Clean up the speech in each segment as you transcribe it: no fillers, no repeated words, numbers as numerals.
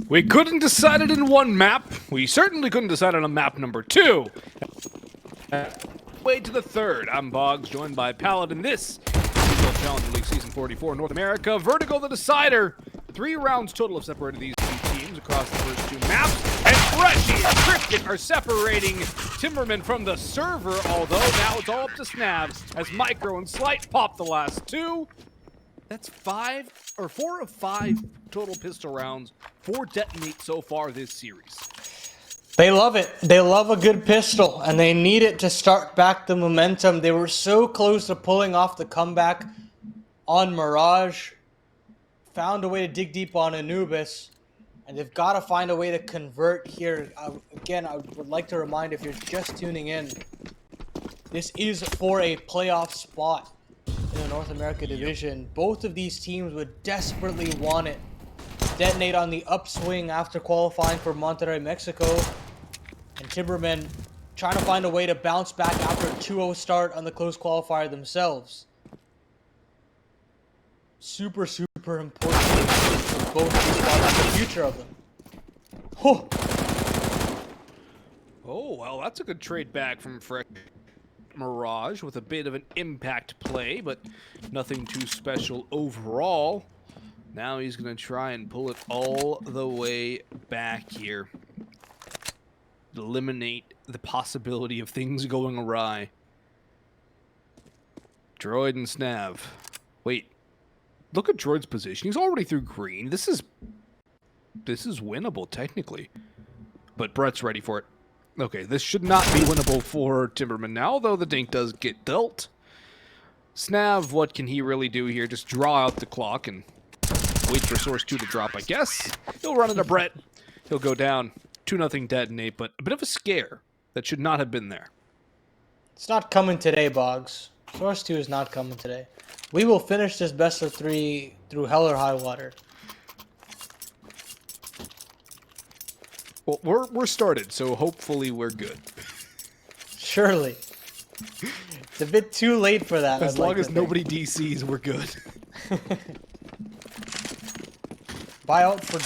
We couldn't decide it in one map. We certainly couldn't decide on a map number 2. Way to the third. I'm Boggs, joined by Paladin. This is ESL Challenger League Season 44 North America. Vertigo the decider. 3 rounds total have separated these two teams across the first 2 maps. And Freshie and Cryptic are separating Timbermen from the server, although now it's all up to Snav as Micro and Slight pop the last 2. That's 4 of 5 total pistol rounds for Detonate so far this series. They love it. They love a good pistol, and they need it to start back the momentum. They were so close to pulling off the comeback on Mirage, found a way to dig deep on Anubis, and they've got to find a way to convert here. Again, I would like to remind, if you're just tuning in, this is for a playoff spot in the North America division. Both of these teams would desperately want it. Detonate on the upswing after qualifying for Monterrey, Mexico, and Timbermen trying to find a way to bounce back after a 2-0 start on the close qualifier themselves. Super important for both these squads, the future of them. Oh, well, that's a good trade back from Fresh Mirage with a bit of an impact play, but nothing too special overall. Now he's going to try and pull it all the way back here. Eliminate the possibility of things going awry. Droid and Snav. Wait. Look at Droid's position. He's already through green. This is winnable, technically. But Brett's ready for it. Okay, this should not be winnable for Timberman now, though the dink does get dealt. Snav, what can he really do here? Just draw out the clock and wait for Source 2 to drop, I guess. He'll run into Brett. He'll go down. 2-0 Detonate, but a bit of a scare that should not have been there. It's not coming today, Boggs. Source 2 is not coming today. We will finish this best of 3 through hell or high water. Well, we're started, so hopefully we're good. Surely. It's a bit too late for that. As long as nobody DCs, we're good. Buyout for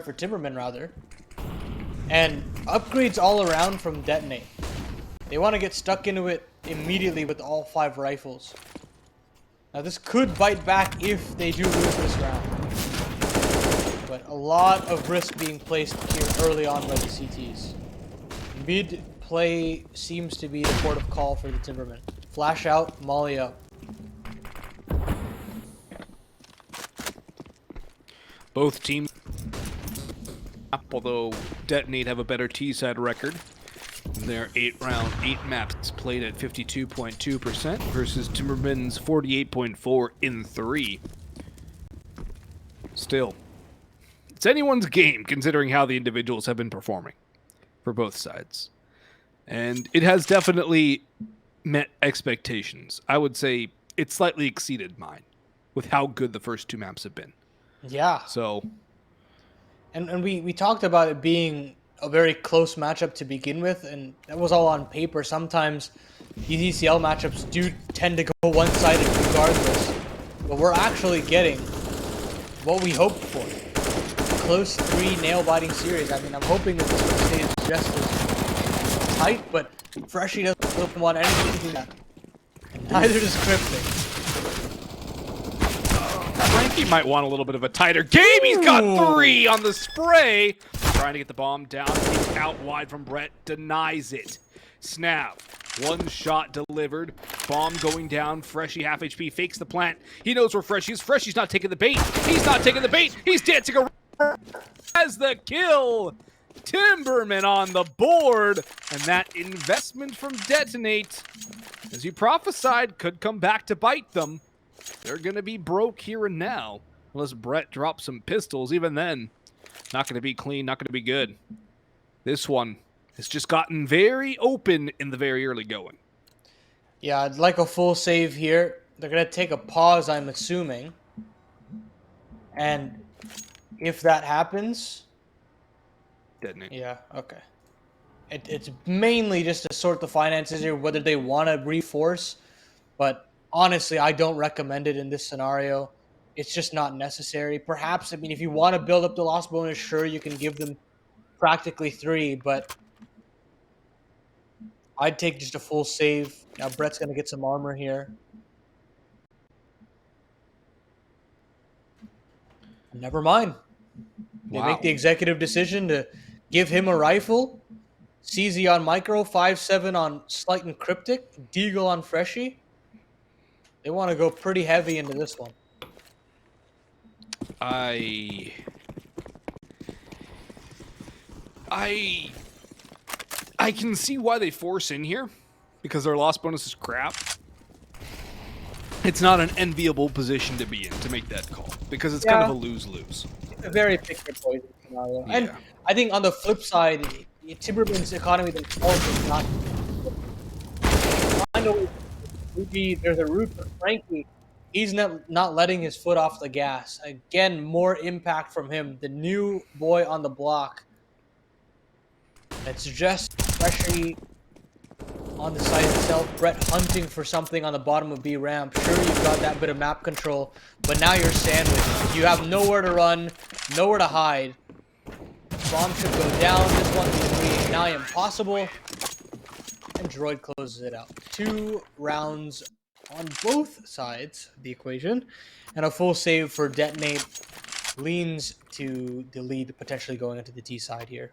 for Timbermen rather. And upgrades all around from Detonate. They want to get stuck into it immediately with all 5 rifles. Now this could bite back if they do lose this round. But a lot of risk being placed here early on by the CTs. Mid play seems to be the port of call for the Timbermen. Flash out, molly up. Both teams, although Detonate have a better T-side record. Their 8 maps played at 52.2% versus Timbermen's 48.4 in 3. Still, it's anyone's game considering how the individuals have been performing for both sides. And it has definitely met expectations. I would say it slightly exceeded mine with how good the first 2 maps have been. Yeah. So, and we talked about it being a very close matchup to begin with, and that was all on paper. Sometimes these ECL matchups do tend to go one-sided regardless, but we're actually getting what we hoped for. A close 3 nail-biting series. I mean, I'm hoping that this one stays just as tight, but Freshie doesn't want anything to do that. And neither does Cryptic. Frankie might want a little bit of a tighter game. He's got 3 on the spray. Trying to get the bomb down. It's out wide from Brett. Denies it. Snap. 1 shot delivered. Bomb going down. Freshie half HP. Fakes the plant. He knows where Freshie is. Freshie's not taking the bait. He's not taking the bait. He's dancing around. Has the kill. Timberman on the board. And that investment from Detonate, as you prophesied, could come back to bite them. They're going to be broke here and now. Unless Brett drops some pistols. Even then, not going to be clean, not going to be good. This one has just gotten very open in the very early going. Yeah, I'd like a full save here. They're going to take a pause, I'm assuming. And if that happens... Detonate. Yeah, okay. It's mainly just to sort the finances here, whether they want to reforce. But honestly, I don't recommend it in this scenario. It's just not necessary. Perhaps, I mean, if you want to build up the loss bonus, sure, you can give them practically 3, but I'd take just a full save. Now Brett's going to get some armor here. Never mind. They make the executive decision to give him a rifle. CZ on Micro, 5-7 on Slight and Cryptic, Deagle on Freshie. They want to go pretty heavy into this one. I can see why they force in here, because their loss bonus is crap. It's not an enviable position to be in to make that call, because it's kind of a lose-lose. It's a very pick-your-poison scenario. Yeah. And I think on the flip side, Timbermen's economy themselves is not... I know maybe there's a route for Frankie. He's not letting his foot off the gas. Again, more impact from him. The new boy on the block. That suggests freshie on the site itself. Brett hunting for something on the bottom of B ramp. Sure, you've got that bit of map control, but now you're sandwiched. You have nowhere to run, nowhere to hide. Bomb should go down. This one will be nigh impossible. And Droid closes it out. 2 rounds on both sides of the equation. And a full save for Detonate leans to the lead, potentially going into the T side here.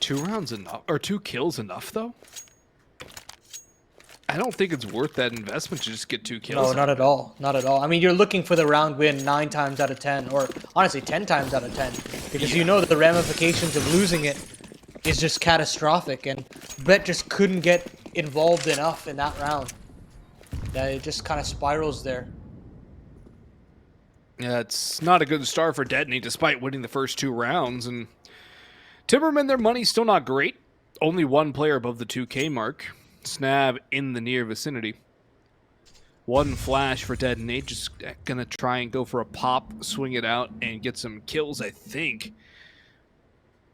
2 rounds enough, or 2 kills enough, though? I don't think it's worth that investment to just get 2 kills. No, not at all. Not at all. I mean, you're looking for the round win 9 times out of 10, or honestly 10 times out of 10, because you know that the ramifications of losing it is just catastrophic, and Brett just couldn't get involved enough in that round. That it just kind of spirals there. Yeah, it's not a good start for Detonate, despite winning the first 2 rounds, and Timbermen, their money's still not great. Only 1 player above the 2K mark. Snab in the near vicinity. 1 flash for Detonate. Just gonna try and go for a pop, swing it out, and get some kills, I think.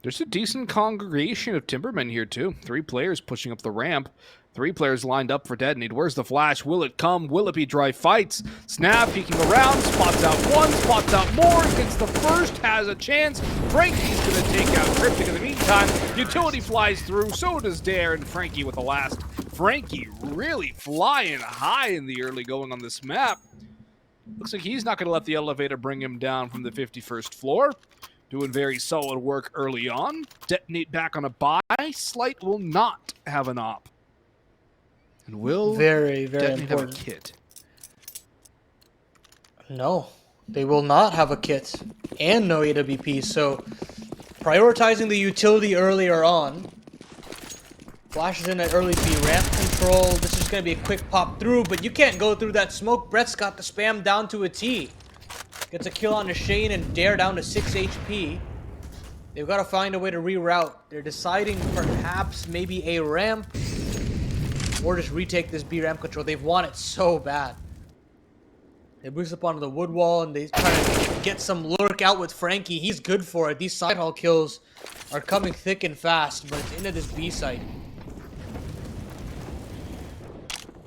There's a decent congregation of Timbermen here, too. 3 players pushing up the ramp. 3 players lined up for Detonate. Where's the flash? Will it come? Will it be dry fights? Snap peeking around, spots out 1, spots out more, gets the first, has a chance. Frankie's gonna take out Cryptic in the meantime. Utility flies through, so does Dare, and Frankie with the last. Frankie really flying high in the early going on this map. Looks like he's not gonna let the elevator bring him down from the 51st floor. Doing very solid work early on. Detonate back on a buy. Slight will not have an op. And will very Detonate important. have a kit? No, they will not have a kit and no AWP. So prioritizing the utility earlier on. Flashes in at early B ramp control. This is going to be a quick pop through, but you can't go through that smoke. Brett's got the spam down to a T. Gets a kill on the Shane and Dare down to 6 HP. They've got to find a way to reroute. They're deciding perhaps maybe a ramp or just retake this B ramp control. They've won it so bad. They boost up onto the wood wall and they try to get some lurk out with Frankie. He's good for it. These side haul kills are coming thick and fast, but it's into this B site.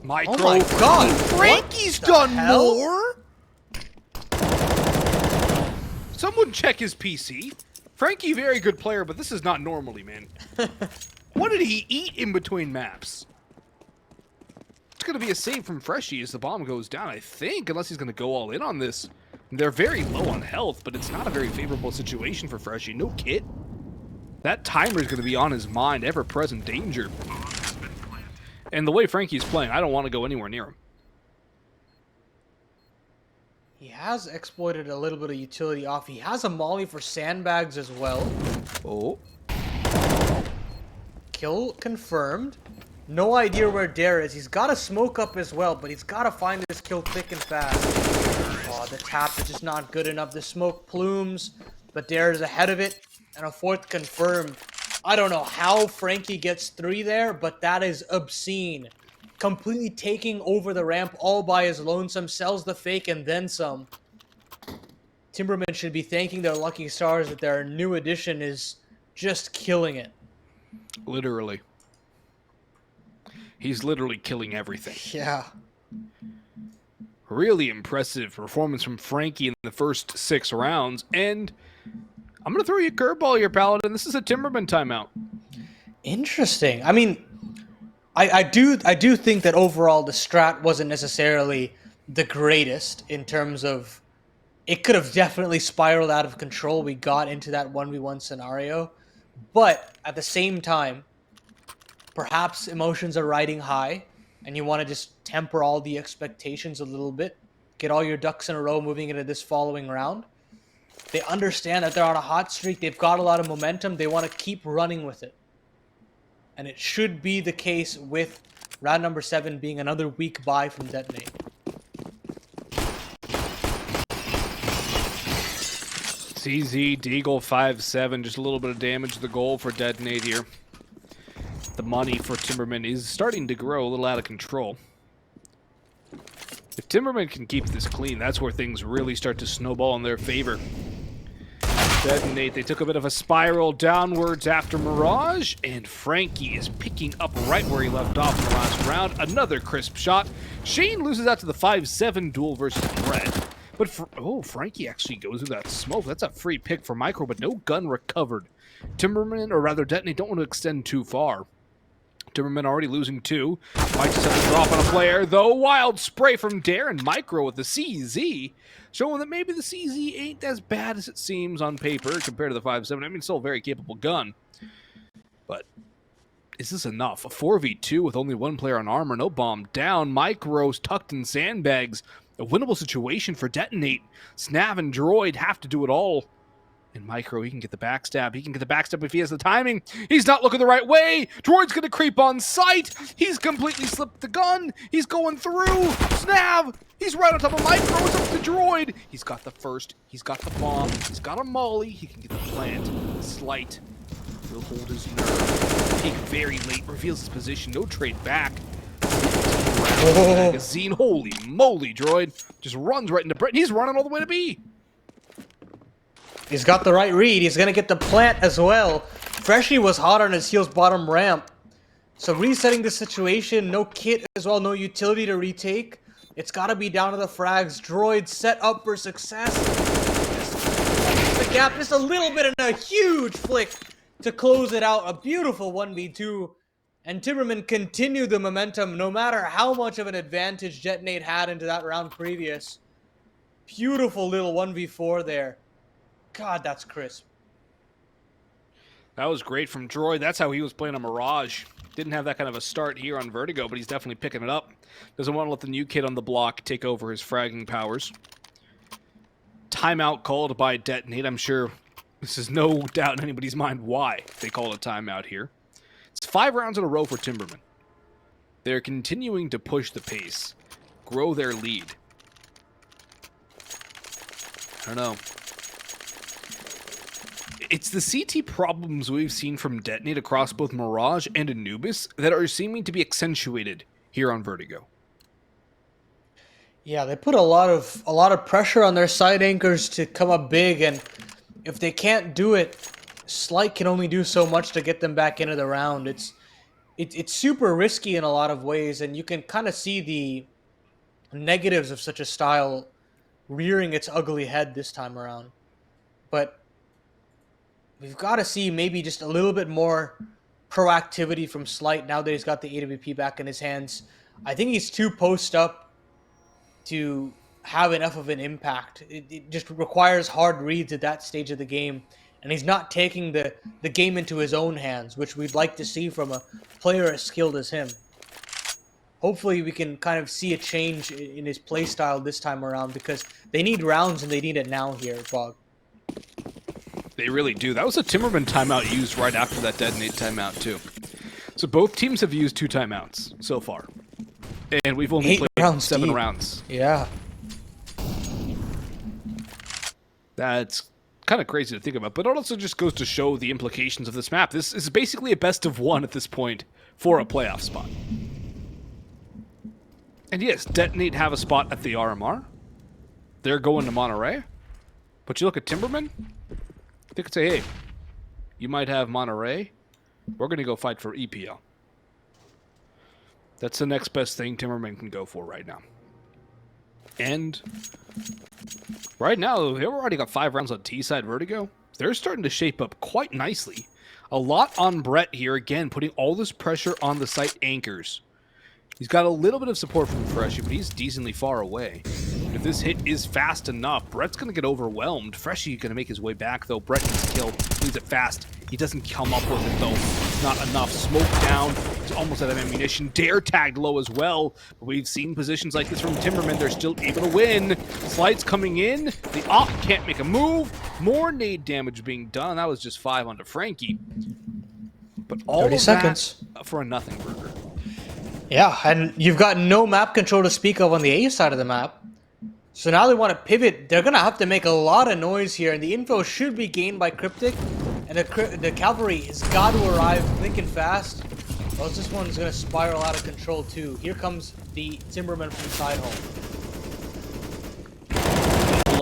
Micro. Oh my god! Frankie's done more? Someone check his PC. Frankie, very good player, but this is not normally, man. What did he eat in between maps? It's going to be a save from Freshie as the bomb goes down, I think, unless he's going to go all in on this. They're very low on health, but it's not a very favorable situation for Freshie. No kit. That timer is going to be on his mind, ever-present danger. And the way Frankie's playing, I don't want to go anywhere near him. He has exploited a little bit of utility off. He has a molly for sandbags as well. Oh. Kill confirmed. No idea where Dare is. He's got to smoke up as well, but he's got to find this kill quick and fast. Oh, the tap is just not good enough. The smoke plumes, but Dare is ahead of it. And a 4th confirmed. I don't know how Frankie gets 3 there, but that is obscene. Completely taking over the ramp all by his lonesome, sells the fake and then some. Timbermen should be thanking their lucky stars that their new addition is just killing it. Literally. He's literally killing everything. Yeah. Really impressive performance from Frankie in the first 6 rounds. And I'm going to throw you a curveball here, Paladin. This is a Timberman timeout. Interesting. I mean, I do think that overall the strat wasn't necessarily the greatest in terms of it could have definitely spiraled out of control. We got into that 1v1 scenario. But at the same time, perhaps emotions are riding high and you want to just temper all the expectations a little bit, get all your ducks in a row moving into this following round. They understand that they're on a hot streak. They've got a lot of momentum. They want to keep running with it. And it should be the case with round number 7 being another weak bye from Detonate. CZ, Deagle, 5-7. Just a little bit of damage to the goal for Detonate here. The money for Timberman is starting to grow a little out of control. If Timberman can keep this clean, that's where things really start to snowball in their favor. Detonate, they took a bit of a spiral downwards after Mirage, and Frankie is picking up right where he left off in the last round. Another crisp shot. Shane loses out to the 5-7 duel versus Brett. But, Frankie actually goes with that smoke. That's a free pick for Micro, but no gun recovered. Timberman, or rather Detonate, don't want to extend too far. Timberman already losing 2. Might just have to drop on a player, though. Wild spray from Darren. Micro with the CZ, showing that maybe the CZ ain't as bad as it seems on paper compared to the 5-7. I mean, still a very capable gun. But is this enough? A 4v2 with only 1 player on armor, no bomb down. Micro's tucked in sandbags. A winnable situation for Detonate. Snav and Droid have to do it all. And Micro, he can get the backstab. He can get the backstab if he has the timing. He's not looking the right way. Droid's going to creep on sight. He's completely slipped the gun. He's going through. Snav! He's right on top of Micro. It's up to Droid. He's got the first. He's got the bomb. He's got a molly. He can get the plant. Slight. He'll hold his nerve. Take very late. Reveals his position. No trade back. Magazine. Holy moly, Droid. Just runs right into Brett. He's running all the way to B. He's got the right read. He's going to get the plant as well. Freshie was hot on his heels bottom ramp. So resetting the situation, no kit as well, no utility to retake. It's got to be down to the frags. Droid set up for success. The gap just a little bit and a huge flick to close it out. A beautiful 1v2. And Timberman continued the momentum no matter how much of an advantage Detonate had into that round previous. Beautiful little 1v4 there. God, that's crisp. That was great from Droid. That's how he was playing on Mirage. Didn't have that kind of a start here on Vertigo, but he's definitely picking it up. Doesn't want to let the new kid on the block take over his fragging powers. Timeout called by Detonate. I'm sure this is no doubt in anybody's mind why they call a timeout here. It's 5 rounds in a row for Timberman. They're continuing to push the pace, grow their lead. I don't know. It's the CT problems we've seen from Detonate across both Mirage and Anubis that are seeming to be accentuated here on Vertigo. Yeah, they put a lot of pressure on their side anchors to come up big, and if they can't do it, Slight can only do so much to get them back into the round. It's super risky in a lot of ways, and you can kind of see the negatives of such a style rearing its ugly head this time around. But we've got to see maybe just a little bit more proactivity from Slight now that he's got the AWP back in his hands. I think he's too post up to have enough of an impact. It just requires hard reads at that stage of the game. And he's not taking the game into his own hands, which we'd like to see from a player as skilled as him. Hopefully we can kind of see a change in his play style this time around, because they need rounds and they need it now here, Bog. They really do. That was a Timberman timeout used right after that Detonate timeout, too. So both teams have used 2 timeouts so far. And we've only played 7 rounds. Yeah. That's kind of crazy to think about, but it also just goes to show the implications of this map. This is basically a best of 1 at this point for a playoff spot. And yes, Detonate have a spot at the RMR. They're going to Monterey. But you look at Timberman, they could say, hey, you might have Monterey. We're going to go fight for EPL. That's the next best thing Timberman can go for right now. And right now, they've already got 5 rounds on T-side Vertigo. They're starting to shape up quite nicely. A lot on Brett here, again, putting all this pressure on the site anchors. He's got a little bit of support from Freshie, but he's decently far away. If this hit is fast enough, Brett's going to get overwhelmed. Freshie going to make his way back, though. Brett needs to kill. Needs it fast. He doesn't come up with it, though. It's not enough. Smoke down. He's almost out of ammunition. Dare tagged low as well. But we've seen positions like this from Timbermen. They're still able to win. Slides coming in. The op can't make a move. More nade damage being done. That was just 5 onto Frankie. But all 30 of seconds. That for a nothing burger. Yeah, and you've got no map control to speak of on the A side of the map. So now they want to pivot. They're going to have to make a lot of noise here, and the info should be gained by Cryptic. And the cavalry has got to arrive thick and fast, or else this one's going to spiral out of control too. Here comes the Timbermen from side hole.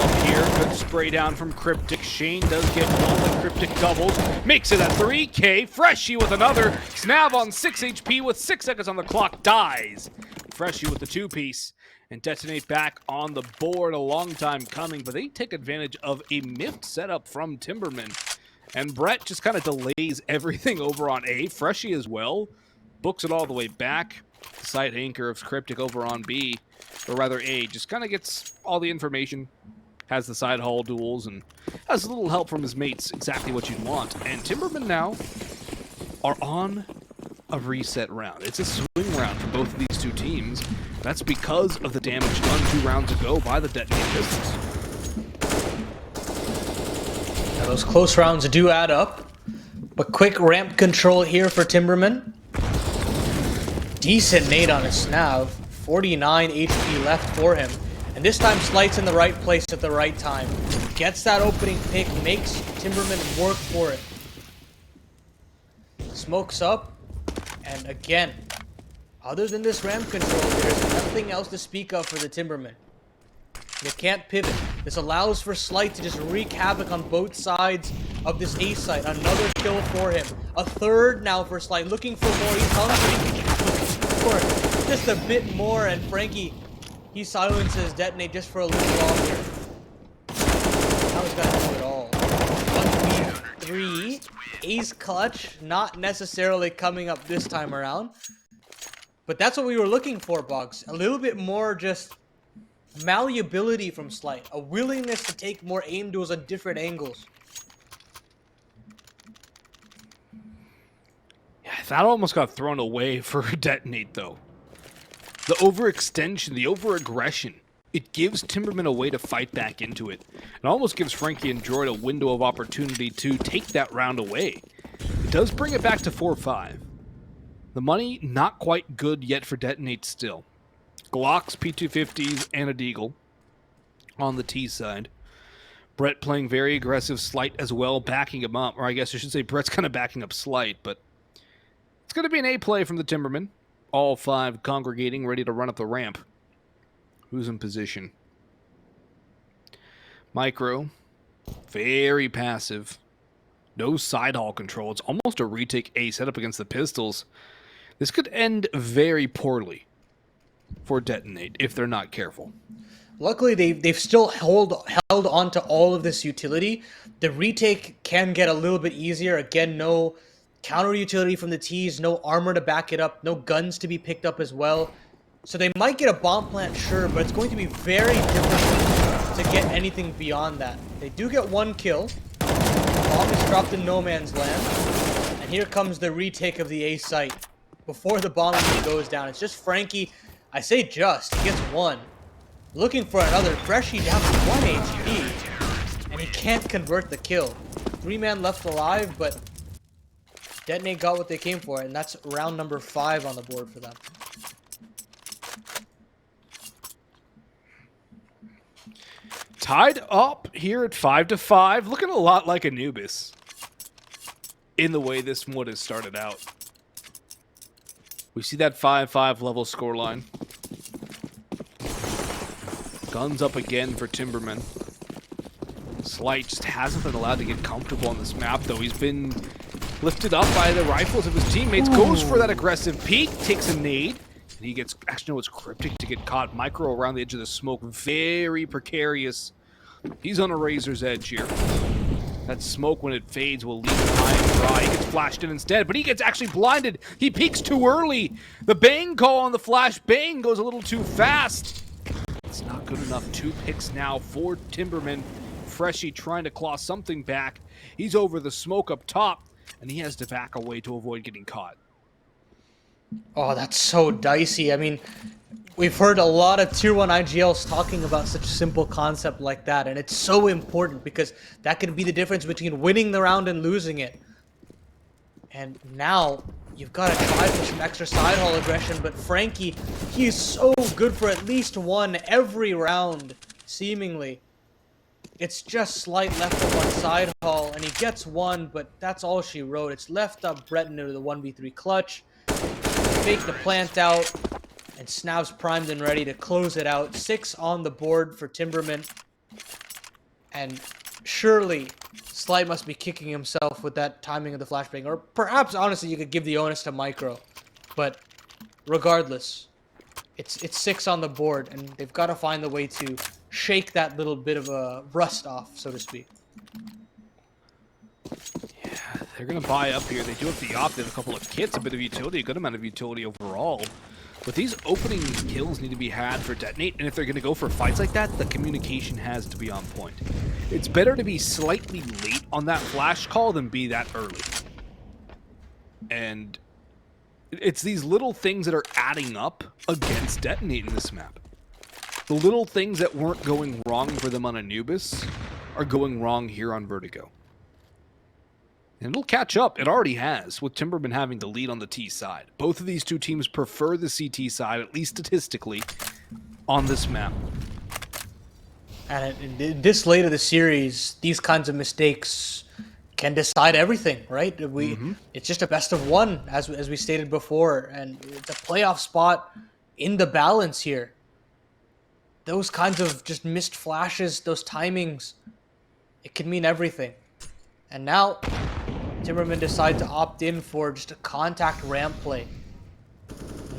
Up here, good spray down from Cryptic. Shane does get one, but Cryptic doubles. Makes it a 3K. Freshie with another. Snav on 6 HP with 6 seconds on the clock. Dies. Freshie with the 2-piece. And Detonate back on the board. A long time coming, but they take advantage of a miffed setup from Timbermen. And Brett just kind of delays everything over on A. Freshie as well. Books it all the way back. The side anchor of Cryptic over on B. Or rather A. Just kind of gets all the information. Has the side haul duels and has a little help from his mates. Exactly what you'd want. And Timbermen now are on a reset round. It's a swing round for both of these two teams. That's because of the damage done 2 rounds ago by the Detonate Pistols. Now those close rounds do add up, but quick ramp control here for Timbermen. Decent nade on his Snav. 49 HP left for him. And this time Slight's in the right place at the right time. Gets that opening pick, makes Timbermen work for it. Smokes up, and again, other than this ramp control, there's nothing else to speak of for the Timbermen. They can't pivot. This allows for Slight to just wreak havoc on both sides of this A site. Another kill for him. A third now for Slight. Looking for more. He's hungry. Looking for just a bit more, and Frankie, he silences Detonate just for a little longer. Now he's got to do it all. 1v3. Ace clutch. Not necessarily coming up this time around. But that's what we were looking for, Boggs. A little bit more just malleability from Slight. A willingness to take more aim duels on different angles. Yeah, that almost got thrown away for Detonate, though. The overextension, the overaggression, it gives Timbermen a way to fight back into it. It almost gives Frankie and Droid a window of opportunity to take that round away. It does bring it back to 4-5. The money, not quite good yet for Detonate still. Glocks, P250s, and a Deagle on the T side. Brett playing very aggressive Slight as well, backing him up. Or I guess I should say Brett's kind of backing up Slight, but it's going to be an A play from the Timbermen. All 5 congregating, ready to run up the ramp. Who's in position? Micro. Very passive. No side haul control. It's almost a retake A setup against the Pistols. This could end very poorly for Detonate if they're not careful. Luckily, they've still held on to all of this utility. The retake can get a little bit easier. Again, no counter utility from the T's, no armor to back it up, no guns to be picked up as well. So they might get a bomb plant, sure, but it's going to be very difficult to get anything beyond that. They do get 1 kill. Bomb is dropped in no man's land. And here comes the retake of the A site. Before the bomb even goes down, it's just Frankie. I say just. He gets 1. Looking for another. Freshie down to 1 HP. And he can't convert the kill. 3-man left alive, but Detonate got what they came for, and that's round number 5 on the board for them. Tied up here at 5-5. Looking a lot like Anubis in the way this one has started out. We see that 5-5 level scoreline. Guns up again for Timbermen. Slight just hasn't been allowed to get comfortable on this map, though. He's been lifted up by the rifles of his teammates. Goes for that aggressive peek. Takes a nade. He gets, actually no, it's Cryptic to get caught. Micro around the edge of the smoke, very precarious. He's on a razor's edge here. That smoke, when it fades, will leave him high and dry. He gets flashed in instead, but he gets actually blinded. He peeks too early. The bang call on the flash bang goes a little too fast. It's not good enough. 2 picks now for Timbermen. Freshie trying to claw something back. He's over the smoke up top, and he has to back away to avoid getting caught. Oh, that's so dicey. I mean, we've heard a lot of Tier 1 IGLs talking about such a simple concept like that, and it's so important because that can be the difference between winning the round and losing it. And now, you've got to try for some extra side haul aggression, but Frankie, he's so good for at least one every round, seemingly. It's just slight left up on side haul, and he gets one, but that's all she wrote. It's left up Brett into the 1v3 clutch, fake the plant out, and Snav's primed and ready to close it out. 6 on the board for Timbermen. And surely, Slight must be kicking himself with that timing of the flashbang. Or perhaps, honestly, you could give the onus to Micro. But regardless, it's 6 on the board, and they've got to find the way to shake that little bit of a rust off, so to speak. Yeah, they're going to buy up here. They do have the op. They have a couple of kits, a bit of utility, a good amount of utility overall. But these opening kills need to be had for Detonate, and if they're going to go for fights like that, the communication has to be on point. It's better to be slightly late on that flash call than be that early. And it's these little things that are adding up against Detonate in this map. The little things that weren't going wrong for them on Anubis are going wrong here on Vertigo. And it'll catch up. It already has, with Timbermen having the lead on the T side. Both of these two teams prefer the CT side, at least statistically, on this map. And this late of the series, these kinds of mistakes can decide everything, right? It's just a best of one, as we stated before, and it's a playoff spot in the balance here. Those kinds of just missed flashes, those timings, it can mean everything. And now, Timbermen decide to opt in for just a contact ramp play.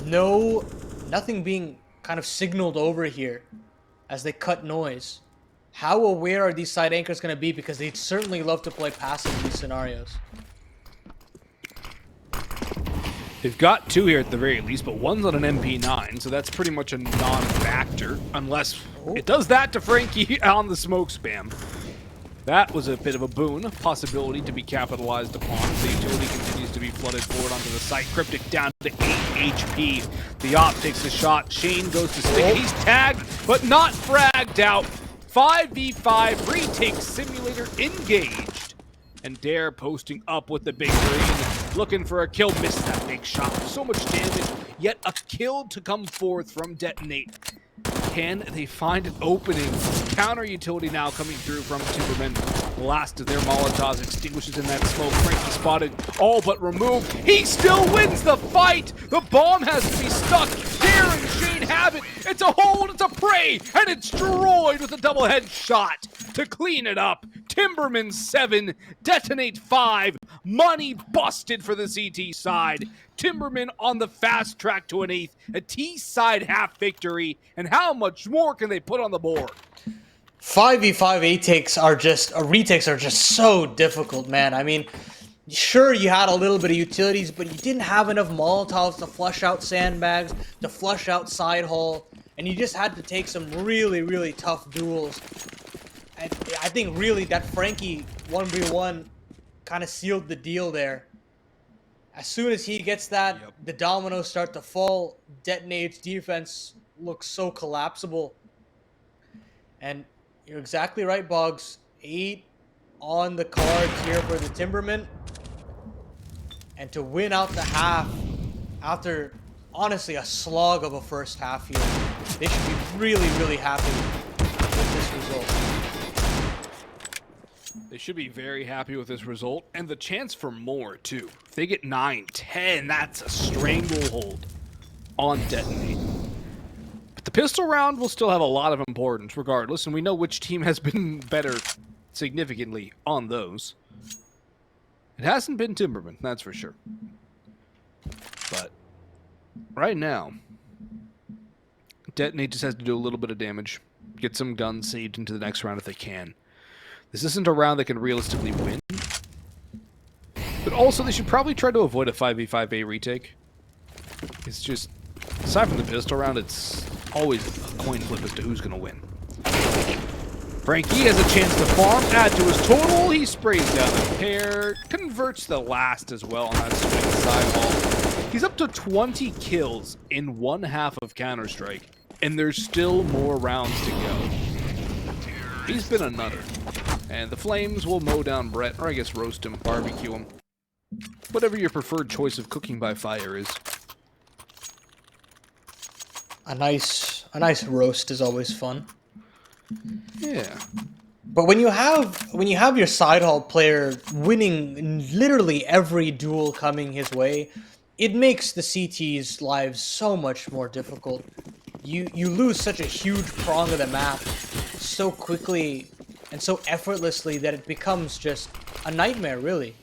Nothing being kind of signaled over here as they cut noise. How aware are these side anchors going to be? Because they'd certainly love to play passive in these scenarios. They've got 2 here at the very least, but one's on an MP9, so that's pretty much a non-factor, unless it does that to Frankie on the smoke spam. That was a bit of a boon, a possibility to be capitalized upon. The utility continues to be flooded forward onto the site. Cryptic down to 8 HP. The op takes a shot. Shane goes to stick. He's tagged, but not fragged out. 5v5 retake simulator engaged. And Dare posting up with the big green, looking for a kill. Missed that big shot. So much damage, yet a kill to come forth from Detonate. Can they find an opening? Counter utility now coming through from Timbermen. The last of their Molotovs extinguishes in that smoke. Frankie spotted, all but removed. He still wins the fight! The bomb has to be stuck. Dare and Shane have it. It's a hold, it's a prey, and it's destroyed with a double headshot to clean it up. Timbermen 7, Detonate 5. Money busted for the CT side. Timbermen on the fast track to an 8th, a T-side half victory, and how much more can they put on the board? 5v5 retakes are just so difficult, man. I mean, sure, you had a little bit of utilities, but you didn't have enough Molotovs to flush out sandbags, to flush out side hull, and you just had to take some really, really tough duels. And I think really that Frankie 1v1 kind of sealed the deal there. As soon as he gets that, the dominoes start to fall. Detonate's defense looks so collapsible. And you're exactly right, Boggs. 8 on the cards here for the Timbermen. And to win out the half after, honestly, a slog of a first half here, they should be really, really happy with this result. They should be very happy with this result, and the chance for more, too. If they get 9, 10, that's a stranglehold on Detonate. But the pistol round will still have a lot of importance regardless, and we know which team has been better significantly on those. It hasn't been Timbermen, that's for sure. But right now, Detonate just has to do a little bit of damage. Get some guns saved into the next round if they can. This isn't a round they can realistically win. But also, they should probably try to avoid a 5v5A retake. It's just, aside from the pistol round, it's always a coin flip as to who's going to win. Frankie has a chance to farm, add to his total. He sprays down the pair, converts the last as well on that swing sidewall. He's up to 20 kills in one half of Counter-Strike, and there's still more rounds to go. He's been a nutter, and the Flames will mow down Brett, or I guess roast him, barbecue him. Whatever your preferred choice of cooking by fire is. A nice roast is always fun. Yeah. But when you have your side hall player winning literally every duel coming his way, it makes the CT's lives so much more difficult. You lose such a huge prong of the map so quickly and so effortlessly that it becomes just a nightmare, really.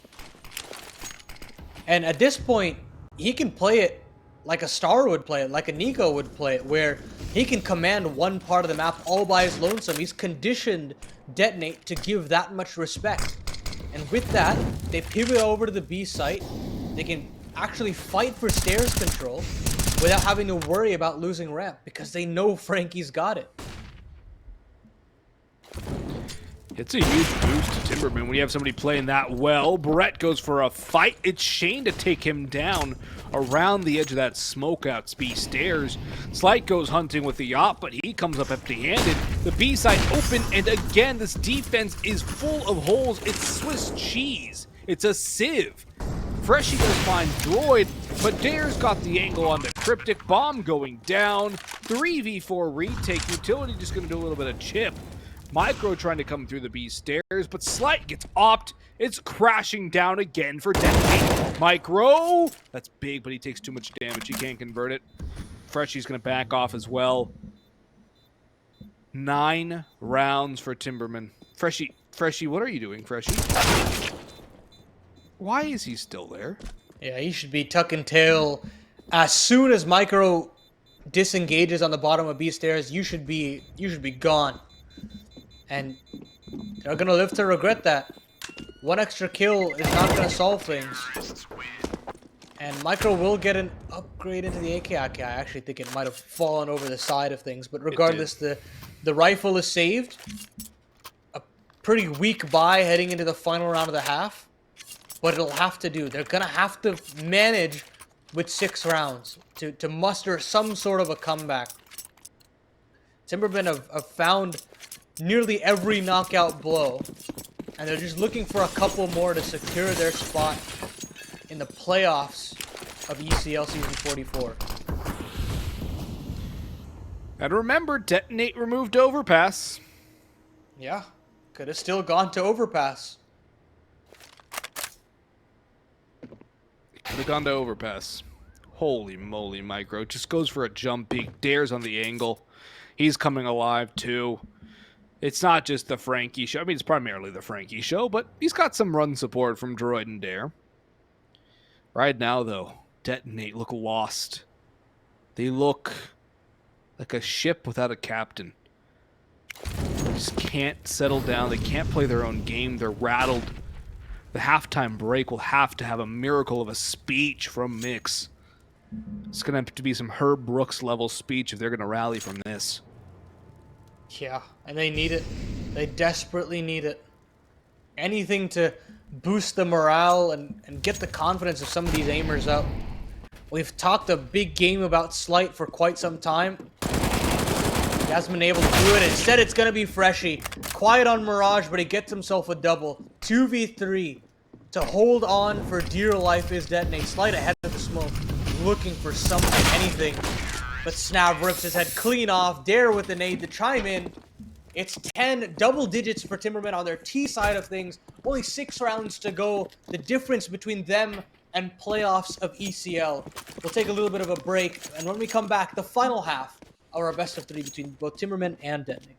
And at this point, he can play it like a Star would play it, like a Nico would play it, where he can command one part of the map all by his lonesome. He's conditioned Detonate to give that much respect. And with that, they pivot over to the B site. They can actually fight for stairs control without having to worry about losing ramp, because they know Frankie's got it. It's a huge boost to Timberman when you have somebody playing that well. Brett goes for a fight. It's Shane to take him down around the edge of that smoke out B stairs. Slight goes hunting with the yacht, but he comes up empty-handed. The B side open, and again, this defense is full of holes. It's Swiss cheese. It's a sieve. Freshie does find Droid, but Dare's got the angle on the Cryptic. Bomb going down. 3v4 retake. Utility just going to do a little bit of chip. Micro trying to come through the B stairs, but Slight gets opt. It's crashing down again for Detonate. Micro! That's big, but he takes too much damage. He can't convert it. Freshie's going to back off as well. 9 rounds for Timberman. Freshie, what are you doing, Freshie? Why is he still there? Yeah, he should be tucking tail. As soon as Micro disengages on the bottom of B stairs, you should be gone. And they're gonna live to regret that. One extra kill is not gonna solve things. And Micro will get an upgrade into the AK. I actually think it might have fallen over the side of things, but regardless, the rifle is saved. A pretty weak buy heading into the final round of the half, but it'll have to do. They're gonna have to manage with 6 rounds to muster some sort of a comeback. Timbermen have found nearly every knockout blow, and they're just looking for a couple more to secure their spot in the playoffs of ECL Season 44. And remember, Detonate removed Overpass. Yeah, could have still gone to Overpass. Could have gone to Overpass. Holy moly, Micro. Just goes for a jump peek. Dare's on the angle. He's coming alive, too. It's not just the Frankie show. I mean, it's primarily the Frankie show, but he's got some run support from Droid and Dare. Right now, though, Detonate look lost. They look like a ship without a captain. They just can't settle down. They can't play their own game. They're rattled. The halftime break will have to have a miracle of a speech from Mix. It's going to have to be some Herb Brooks level speech if they're going to rally from this. Yeah, and they need it. They desperately need it. Anything to boost the morale and get the confidence of some of these aimers up. We've talked a big game about Slight for quite some time. He hasn't been able to do it. Instead, it's going to be Freshie. Quiet on Mirage, but he gets himself a double. 2v3 to hold on for dear life is Detonate. Slight ahead of the smoke, looking for something, anything. But Snap rips his head clean off. Dare with the nade to chime in. It's 10 double digits for Timbermen on their T side of things. Only 6 rounds to go. The difference between them and playoffs of ECL. We'll take a little bit of a break. And when we come back, the final half of our best of 3 between both Timbermen and Detonate.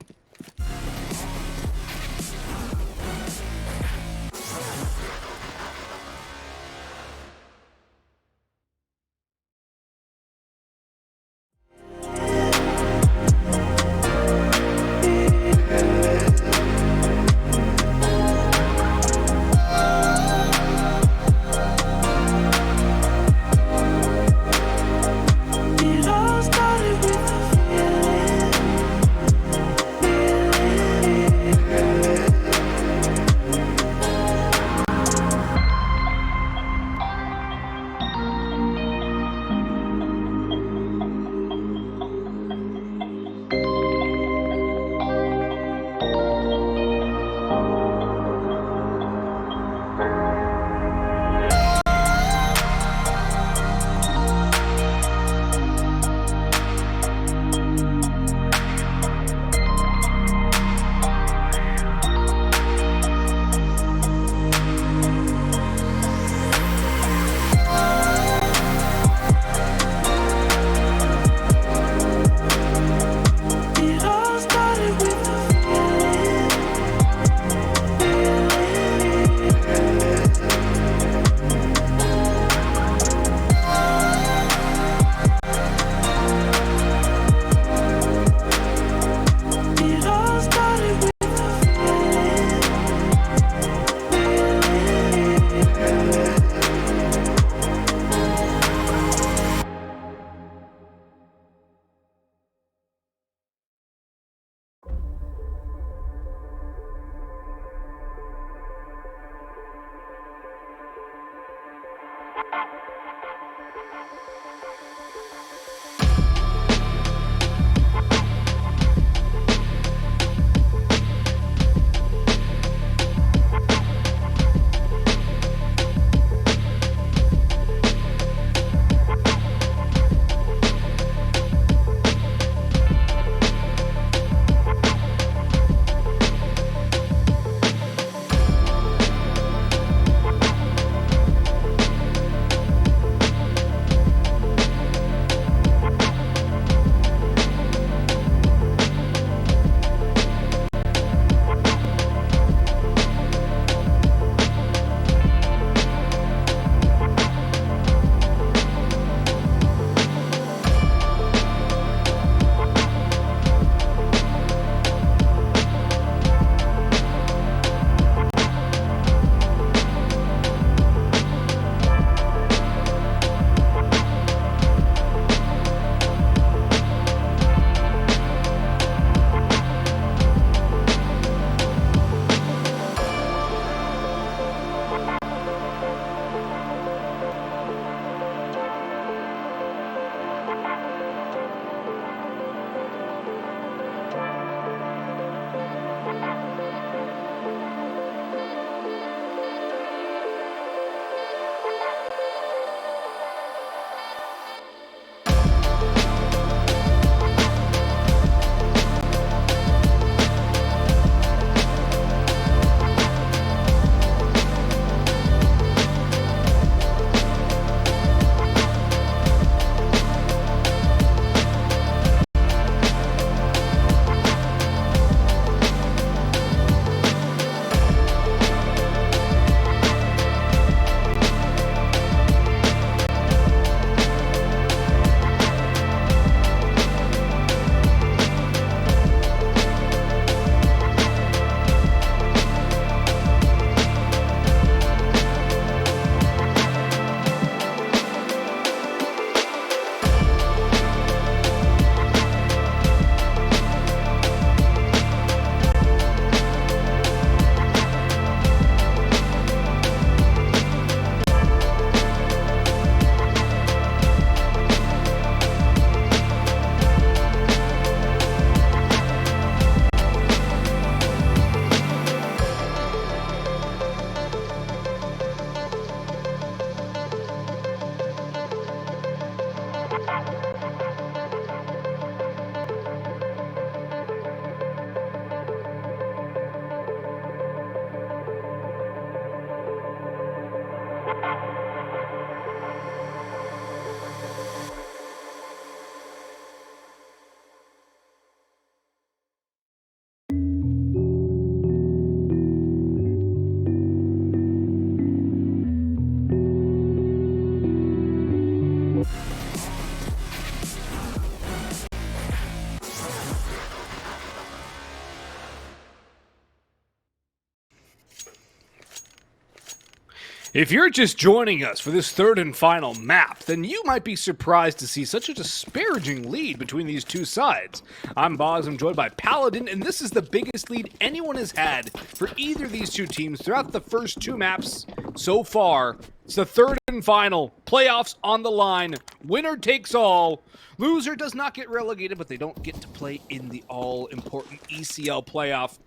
If you're just joining us for this third and final map, then you might be surprised to see such a disparaging lead between these two sides. I'm Boggs, I'm joined by Paladin, and this is the biggest lead anyone has had for either of these two teams throughout the first two maps so far. It's the third and final, playoffs on the line, winner takes all. Loser does not get relegated, but they don't get to play in the all-important ECL playoff.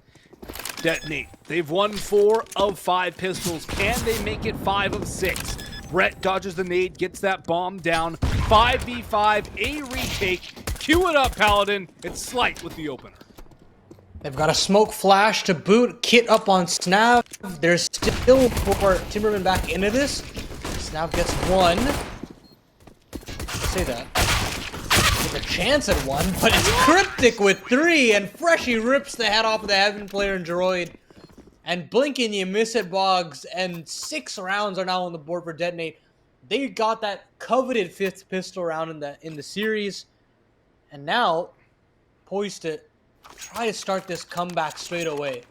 Detonate. They've won 4 of 5 pistols. Can they make it 5 of 6? Brett dodges the nade, gets that bomb down. 5v5, a retake. Cue it up, Paladin. It's Slight with the opener. They've got a smoke flash to boot. Kit up on Snav. There's still 4 timbermen back into this. Snav gets 1. Say that. A chance at 1, but it's Cryptic with 3, and Freshie rips the head off of the Heaven player and Droid. And blinking, you miss it, Boggs, and 6 rounds are now on the board for Detonate. They got that coveted 5th pistol round in the series, and now poised to try to start this comeback straight away.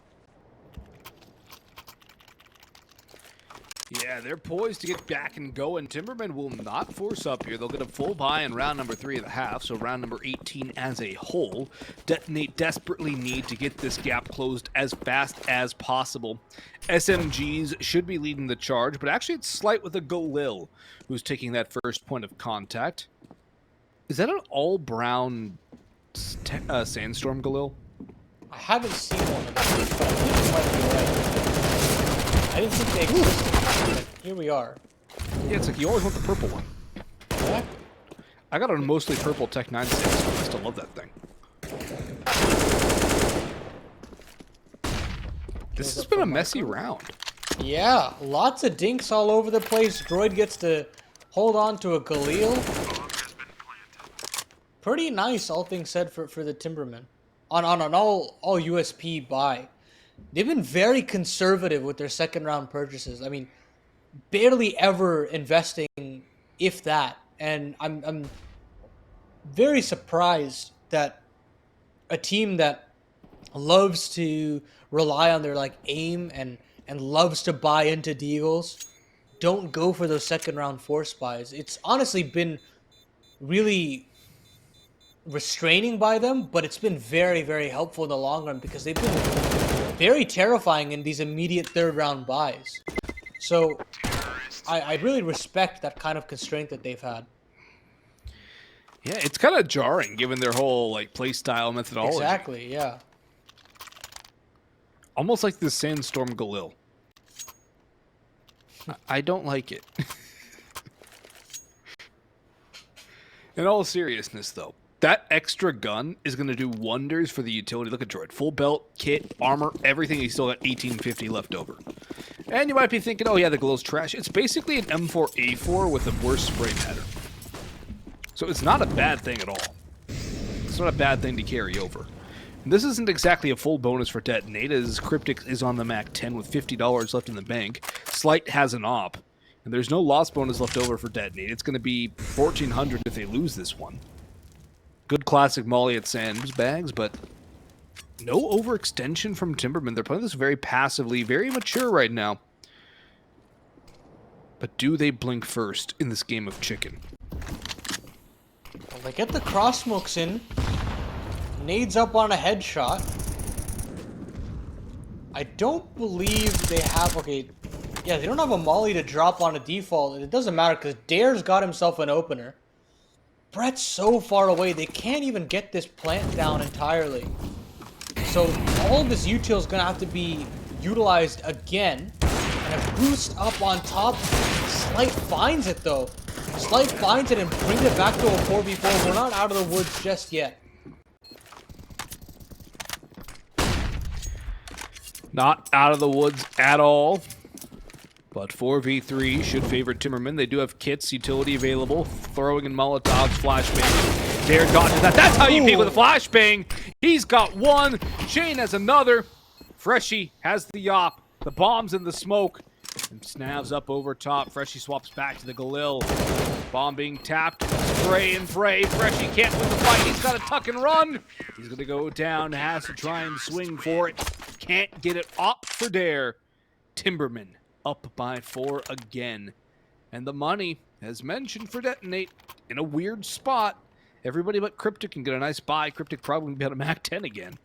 Yeah, they're poised to get back and go, and Timbermen will not force up here. They'll get a full buy in round number 3 of the half, so round number 18 as a whole. Detonate desperately need to get this gap closed as fast as possible. SMGs should be leading the charge, but actually it's Slight with a Galil who's taking that first point of contact. Is that an all-brown Sandstorm Galil? I haven't seen one of those, but I think you might be right. I didn't think they existed, but here we are. Yeah, it's like you always want the purple one. Yeah? I got a mostly purple Tech 9 6, but I still love that thing. This has been a messy round. Yeah, lots of dinks all over the place. Droid gets to hold on to a Galil. Pretty nice, all things said, for the Timbermen. On an all USP buy. They've been very conservative with their second round purchases. I mean, barely ever investing, if that. And I'm very surprised that a team that loves to rely on their aim and loves to buy into deals don't go for those second round force buys. It's honestly been really restraining by them, but it's been very, very helpful in the long run because they've been very terrifying in these immediate third round buys. So I really respect that kind of constraint that they've had. Yeah, it's kind of jarring given their whole play style methodology. Exactly, yeah. Almost like the Sandstorm Galil. I don't like it. In all seriousness, though, that extra gun is going to do wonders for the utility. Look at Droid. Full belt, kit, armor, everything. He's still got 1850 left over. And you might be thinking, oh yeah, the Galil's trash. It's basically an M4A4 with a worse spray pattern. So it's not a bad thing at all. It's not a bad thing to carry over. And this isn't exactly a full bonus for Detonate, as Cryptic is on the Mac 10 with $50 left in the bank. Slight has an op. And there's no loss bonus left over for Detonate. It's going to be 1,400 if they lose this one. Good classic Molly at sandbags, but no overextension from Timbermen. They're playing this very passively, very mature right now. But do they blink first in this game of chicken? Well, they get the cross smokes in. Nades up on a headshot. I don't believe they have... Okay, yeah, they don't have a molly to drop on a default. It doesn't matter because Dare's got himself an opener. Brett's so far away, they can't even get this plant down entirely. So all of this util is going to have to be utilized again. And a boost up on top. Slight finds it though. Slight finds it and brings it back to a 4v4. We're not out of the woods just yet. Not out of the woods at all. But 4v3 should favor Timbermen. They do have kits, utility available. Throwing in Molotovs, flashbang. Dare dodges that. That's how you pick with a flashbang. He's got one. Shane has another. Freshie has the op. The bomb's in the smoke. And Snav's up over top. Freshie swaps back to the Galil. Bomb being tapped. Spray and pray. Freshie can't win the fight. He's got to tuck and run. He's going to go down. Has to try and swing for it. Can't get it up for Dare. Timbermen up by 4 again. And the money, as mentioned for Detonate, in a weird spot. Everybody but Cryptic can get a nice buy. Cryptic probably can be on a Mac 10 again.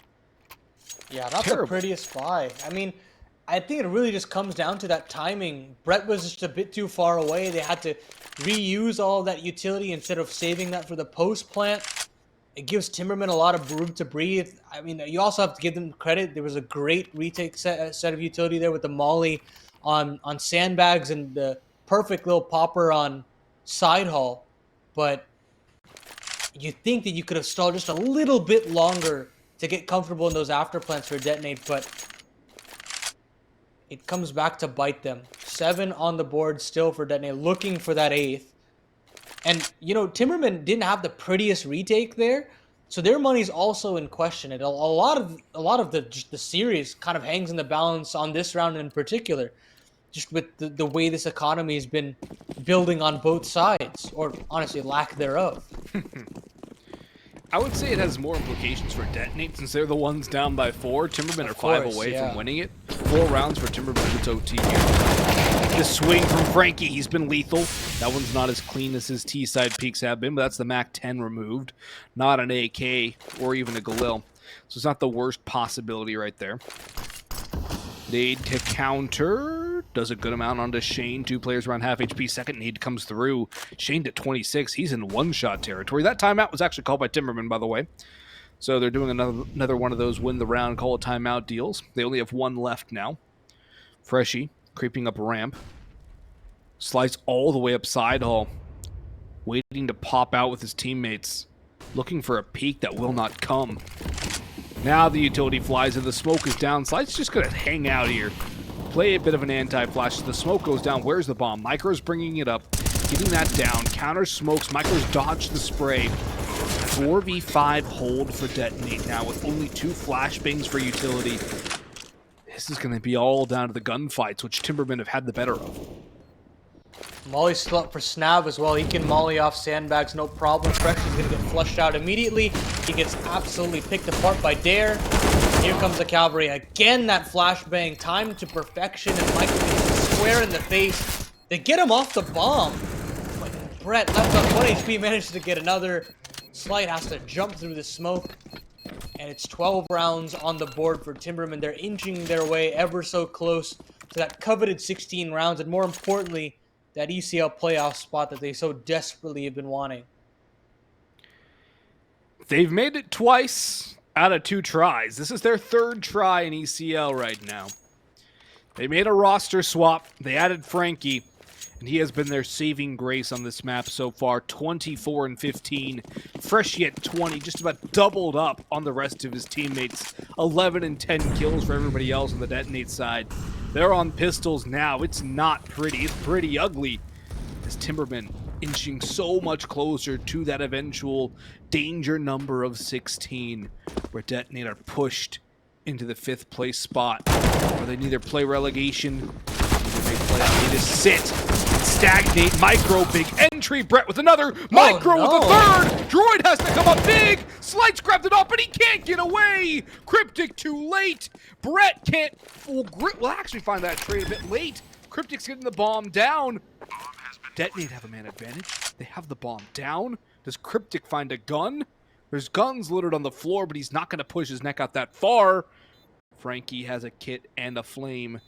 Yeah, not Terrible. the prettiest buy. I mean, I think it really just comes down to that timing. Brett was just a bit too far away. They had to reuse all of that utility instead of saving that for the post plant. It gives Timbermen a lot of room to breathe. I mean, you also have to give them credit. There was a great retake set of utility there with the molly on sandbags and the perfect little popper on side haul. But you think that you could have stalled just a little bit longer to get comfortable in those after plants for Detonate, but it comes back to bite them. 7 on the board still for Detonate, looking for that 8th. And, you know, Timbermen didn't have the prettiest retake there, so their money's also in question. And a lot of the series kind of hangs in the balance on this round in particular, just with the way this economy has been building on both sides, or honestly, lack thereof. I would say it has more implications for Detonate since they're the ones down by 4. Timbermen are 5 away from winning it. 4 rounds for Timbermen. It's OT here. The swing from Frankie, he's been lethal. That one's not as clean as his T-side peaks have been, but that's the Mac 10 removed. Not an AK or even a Galil. So it's not the worst possibility right there. Nade to counter. Does a good amount onto Shane. 2 players around half HP. Second nade comes through. Shane to 26. He's in one-shot territory. That timeout was actually called by Timbermen, by the way. So they're doing another one of those win the round, call a timeout deals. They only have 1 left now. Freshie creeping up ramp. Slides all the way up side hall. Waiting to pop out with his teammates. Looking for a peek that will not come. Now the utility flies and the smoke is down. Slide's just going to hang out here. Play a bit of an anti-flash. The smoke goes down. Where's the bomb? Micro's bringing it up. Getting that down. Counter smokes. Micro's dodged the spray. 4v5 hold for Detonate now with only 2 flashbangs for utility. This is going to be all down to the gunfights, which Timbermen have had the better of. Molly's still up for Snab as well. He can molly off sandbags, no problem. Fresh is going to get flushed out immediately. He gets absolutely picked apart by Dare. Here comes the Cavalry. Again, that flashbang. Timed to perfection, and Michael gets square in the face. They get him off the bomb. But Brett, left on 1 HP, manages to get another. Slight has to jump through the smoke. And it's 12 rounds on the board for Timbermen. They're inching their way ever so close to that coveted 16 rounds. And more importantly, that ECL playoff spot that they so desperately have been wanting. They've made it twice out of 2 tries. This is their 3rd try in ECL right now. They made a roster swap. They added Frankie, and he has been their saving grace on this map so far. 24 and 15. Freshie at 20, just about doubled up on the rest of his teammates. 11 and 10 kills for everybody else on the Detonate side. They're on pistols now. It's not pretty. It's pretty ugly. As Timbermen inching so much closer to that eventual danger number of 16, where Detonate are pushed into the 5th place spot, where they neither play relegation, they just sit, stagnate. Micro, big entry. Brett with another. Micro with the 3rd. Droid has to come up big. Slights grabbed it off, but he can't get away. Cryptic too late. Brett can't we'll actually find that trade a bit late. Cryptic's getting the bomb down. Detonate have a man advantage. They have the bomb down. Does Cryptic find a gun? There's guns littered on the floor, but he's not going to push his neck out that far. Frankie has a kit and a flame.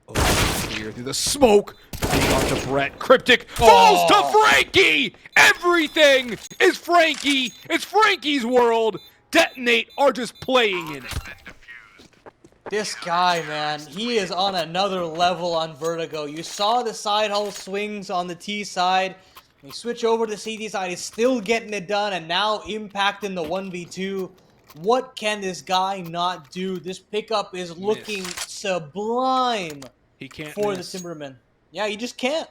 Oh, clear through the smoke. Being onto Brett. Cryptic falls to Frankie. Everything is Frankie. It's Frankie's world. Detonate are just playing in it. This guy, man, he is on another level on Vertigo. You saw the side hull swings on the T side. We switch over to the CD side. He's still getting it done, and now impacting the 1v2. What can this guy not do? This pickup is looking sublime for the Timbermen. Yeah, you just can't.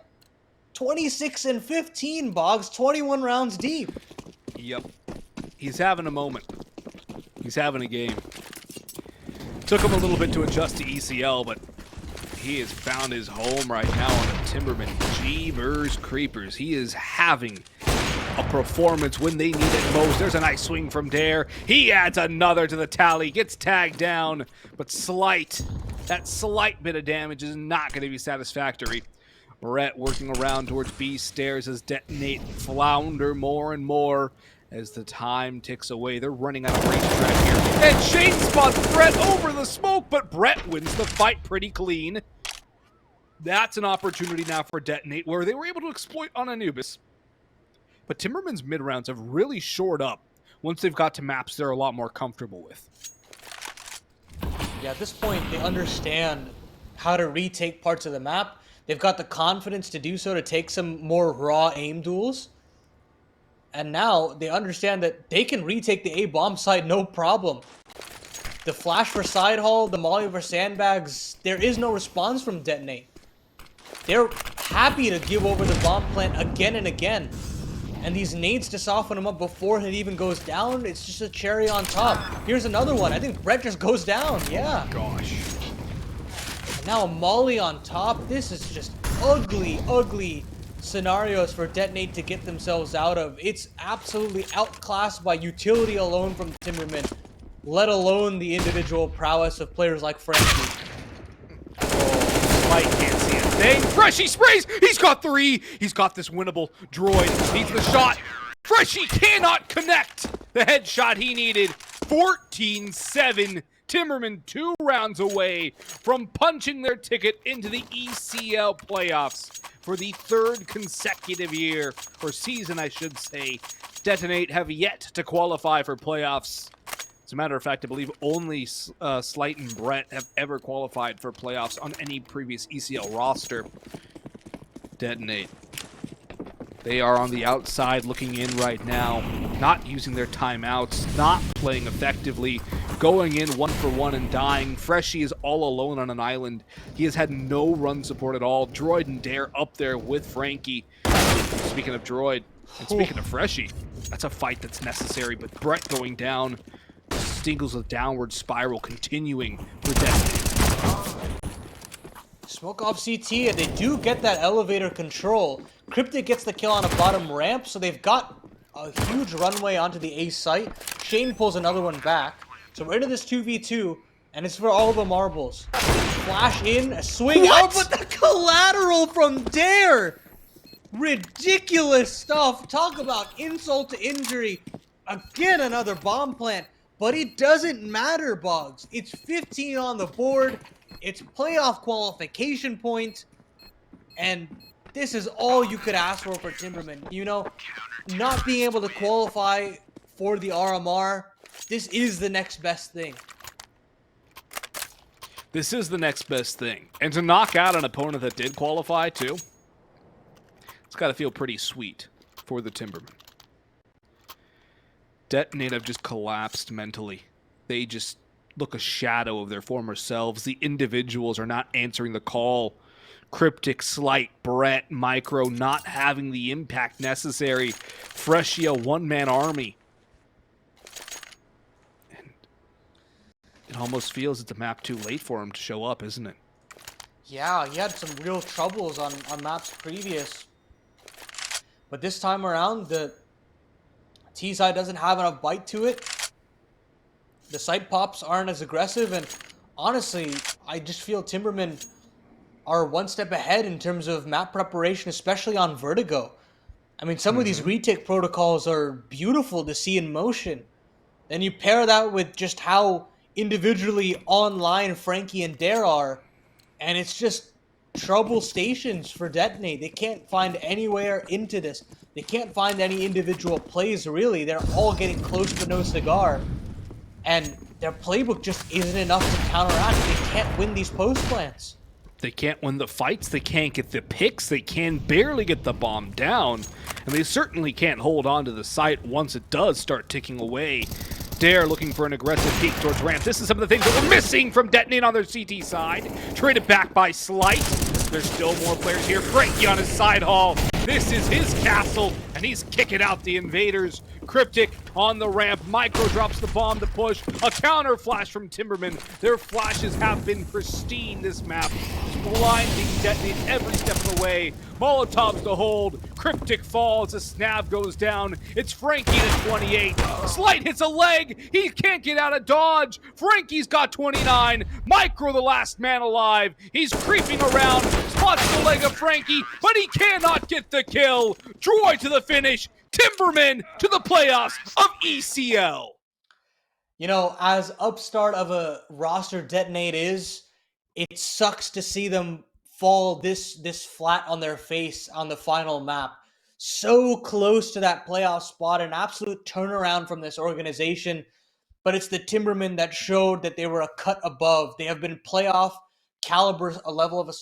26 and 15, Boggs. 21 rounds deep. Yep. He's having a moment. He's having a game. Took him a little bit to adjust to ECL, but he has found his home right now on the Timbermen. Jeebers creepers. He is having a performance when they need it most. There's a nice swing from Dare. He adds another to the tally. Gets tagged down, but Slight That slight bit of damage is not going to be satisfactory. Brett working around towards B stairs as Detonate flounder more and more as the time ticks away. They're running out of racetrack here. And Shane spots Brett over the smoke, but Brett wins the fight pretty clean. That's an opportunity now for Detonate, where they were able to exploit on Anubis. But Timbermen's mid-rounds have really shored up once they've got to maps they're a lot more comfortable with. Yeah, at this point, they understand how to retake parts of the map. They've got the confidence to do so, to take some more raw aim duels. And now they understand that they can retake the A-bomb side no problem. The flash for side haul, the molly for sandbags, there is no response from Detonate. They're happy to give over the bomb plant again and again. And these nades to soften them up before it even goes down, it's just a cherry on top. Here's another one. I think Brett just goes down. Yeah. Gosh. And now a molly on top. This is just ugly, ugly scenarios for Detonate to get themselves out of. It's absolutely outclassed by utility alone from the Timbermen, let alone the individual prowess of players like Freshie. Mike can't see a thing. Freshie sprays! He's got 3! He's got this winnable. Droid needs the shot. Freshie cannot connect the headshot he needed. 14-7. Timbermen 2 rounds away from punching their ticket into the ECL playoffs for the 3rd consecutive year, or season I should say. Detonate have yet to qualify for playoffs. As a matter of fact, I believe only Slight and Brett have ever qualified for playoffs on any previous ECL roster. Detonate. They are on the outside looking in right now, not using their timeouts, not playing effectively, going in 1-for-1 and dying. Freshie is all alone on an island. He has had no run support at all. Droid and Dare up there with Frankie. Speaking of Droid, and speaking of Freshie, that's a fight that's necessary, but Brett going down. Stingles with downward spiral continuing for Detonate. Smoke off CT, and they do get that elevator control. Cryptic gets the kill on a bottom ramp, so they've got a huge runway onto the A site. Shane pulls another one back. So we're into this 2v2, and it's for all the marbles. Flash in, a swing out, but the collateral from Dare! Ridiculous stuff. Talk about insult to injury. Again, another bomb plant. But it doesn't matter, Boggs. It's 15 on the board. It's playoff qualification point. And this is all you could ask for Timbermen. You know, not being able to qualify for the RMR, this is the next best thing. This is the next best thing. And to knock out an opponent that did qualify, too, it's got to feel pretty sweet for the Timbermen. Detonate have just collapsed mentally. They just look a shadow of their former selves. The individuals are not answering the call. Cryptic, Slight, Brett, Micro not having the impact necessary. Freshie, a one-man army. And it almost feels it's a map too late for him to show up, isn't it? Yeah, he had some real troubles on maps previous. But this time around, the T side doesn't have enough bite to it. The site pops aren't as aggressive, and honestly, I just feel Timbermen are one step ahead in terms of map preparation, especially on Vertigo. I mean, some of these retake protocols are beautiful to see in motion. Then you pair that with just how individually online Frankie and Dare are, and it's just trouble stations for Detonate. They can't find anywhere into this. They can't find any individual plays, really. They're all getting close to no cigar. And their playbook just isn't enough to counteract. They can't win these post plants. They can't win the fights. They can't get the picks. They can barely get the bomb down. And they certainly can't hold on to the site once it does start ticking away. Dare looking for an aggressive peek towards ramp. This is some of the things that were missing from Detonate on their CT side. Traded back by Slight. There's still more players here. Frankie on his side haul. This is his castle, and he's kicking out the invaders. Cryptic on the ramp. Micro drops the bomb to push. A counter flash from Timbermen. Their flashes have been pristine this map. Blinding Detonate every step of the way. Molotovs to hold. Cryptic falls. A snap goes down. It's Frankie at 28. Slight hits a leg. He can't get out of dodge. Frankie's got 29. Micro the last man alive. He's creeping around. Spots the leg of Frankie, but he cannot get the kill. Troy to the finish. Timbermen to the playoffs of ECL. You know, as upstart of a roster Detonate is, it sucks to see them fall this flat on their face on the final map. So close to that playoff spot, an absolute turnaround from this organization. But it's the Timbermen that showed that they were a cut above. They have been playoff caliber, a level of a